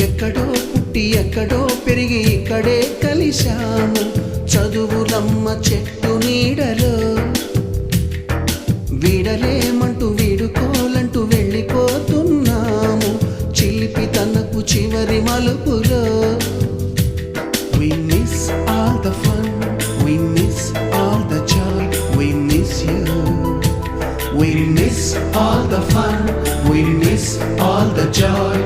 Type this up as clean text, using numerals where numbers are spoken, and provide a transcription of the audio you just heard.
ఎక్కడో పుట్టి ఎక్కడో పెరిగి ఇక్కడే కలిశాము, చదువులమ్మ చెట్టు నీడలో. వీడలేమంటూ వీడుకోలంటూ వెళ్ళిపోతున్నాము, చిలిపి తనకు చివరి మలుపులో. We miss all the fun, we miss all the joy, we miss you. We miss all the fun, we miss all the joy.